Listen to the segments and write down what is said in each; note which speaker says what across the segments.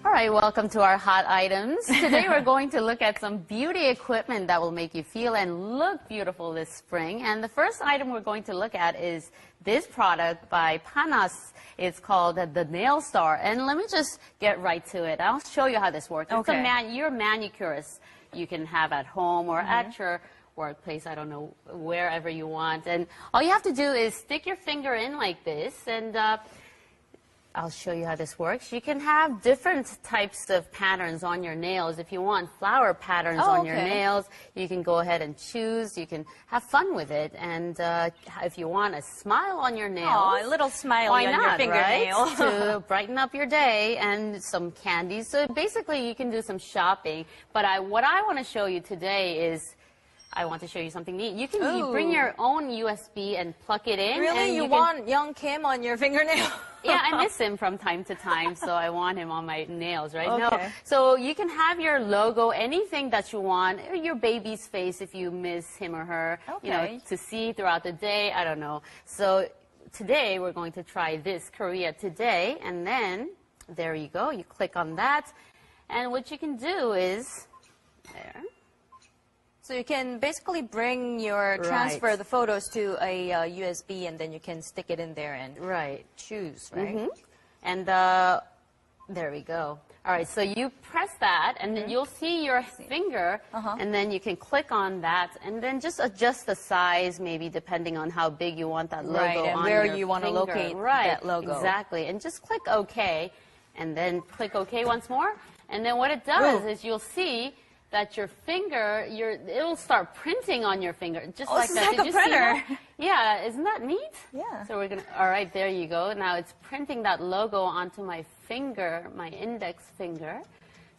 Speaker 1: All right, welcome to our hot items. Today we're going to look at some beauty equipment that will make you feel and look beautiful this spring. And the first item we're going to look at is this product by Panas. It's called the Nail Star. And let me just get right to it. I'll show you how this works.
Speaker 2: Okay.
Speaker 1: It's your manicurist you can have at home or at your workplace, I don't know, wherever you want. And all you have to do is stick your finger in like this, and I'll show you how this works. You can have different types of patterns on your nails. If you want flower patterns on your nails, you can go ahead and choose. You can have fun with it. And if you want a smile on your nails,
Speaker 2: a little smile
Speaker 1: why
Speaker 2: on
Speaker 1: not,
Speaker 2: your fingernail.
Speaker 1: right? To brighten up your day, and some candies. So basically, you can do some shopping. But what I want to show you today is I want to show you something neat. You can bring your own USB and plug it in.
Speaker 2: Really?
Speaker 1: And
Speaker 2: you want young Kim on your fingernail?
Speaker 1: Yeah, I miss him from time to time, so I want him on my nails, right?
Speaker 2: Okay.
Speaker 1: No. So you can have your logo, anything that you want, or your baby's face if you miss him or her, you know, to see throughout the day. I don't know. So today we're going to try this Korea Today, and then there you go. You click on that, and what you can do is there.
Speaker 2: So you can basically bring your transfer the photos to a USB, and then you can stick it in there and choose, right?
Speaker 1: And there we go. All right, so you press that, and then you'll see your finger, and then you can click on that, and then just adjust the size, maybe depending on how big you want that logo
Speaker 2: and
Speaker 1: on
Speaker 2: where
Speaker 1: your
Speaker 2: you want to
Speaker 1: finger.
Speaker 2: locate that logo.
Speaker 1: Exactly, and just click OK, and then click OK once more, and then what it does is you'll see that your finger, it'll start printing on your finger, just like that.
Speaker 2: Like a printer.
Speaker 1: Yeah, isn't that neat?
Speaker 2: Yeah.
Speaker 1: So we're gonna. All right, there you go. Now it's printing that logo onto my finger, my index finger.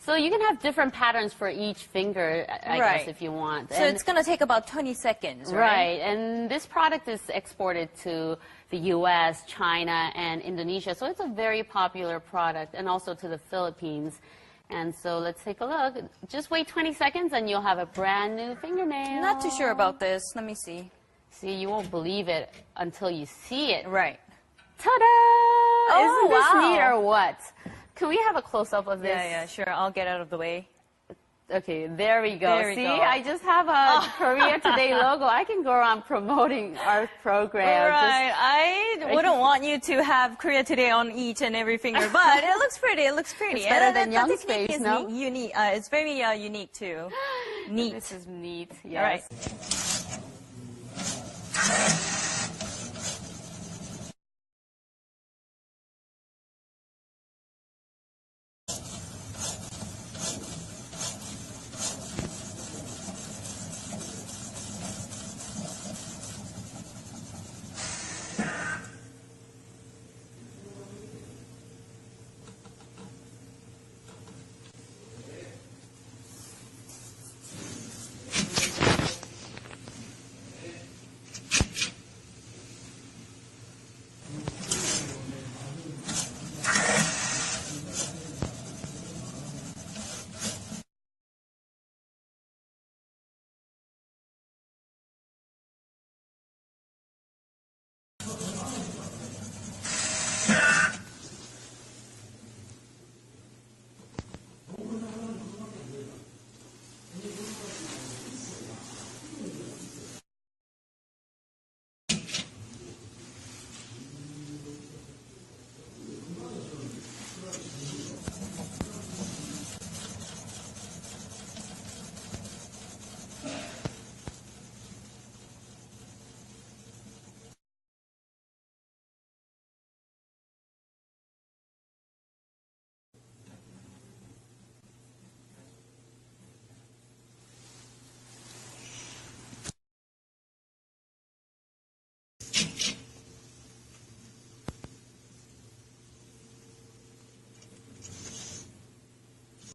Speaker 1: So you can have different patterns for each finger, I guess, if you want.
Speaker 2: So it's gonna take about 20 seconds, right?
Speaker 1: Right. And this product is exported to the U.S., China, and Indonesia. So it's a very popular product, and also to the Philippines. And so let's take a look. Just wait 20 seconds and you'll have a brand new fingernail.
Speaker 2: Not too sure about this. Let me see.
Speaker 1: See, you won't believe it until you see it.
Speaker 2: Right.
Speaker 1: Ta-da! Isn't this neat or
Speaker 2: wow.
Speaker 1: what? Can we have a close-up of this?
Speaker 2: Yeah, sure. I'll get out of the way.
Speaker 1: Okay, there we go.
Speaker 2: There we
Speaker 1: See,
Speaker 2: go.
Speaker 1: I just have a Korea Today logo. I can go around promoting our program.
Speaker 2: Right. I wouldn't want you to have Korea Today on each and every finger, but it looks pretty. It looks pretty.
Speaker 1: It's better than Young's face,
Speaker 2: is
Speaker 1: no?
Speaker 2: Unique. It's very unique too. Neat.
Speaker 1: This is neat. Yes.
Speaker 2: All right.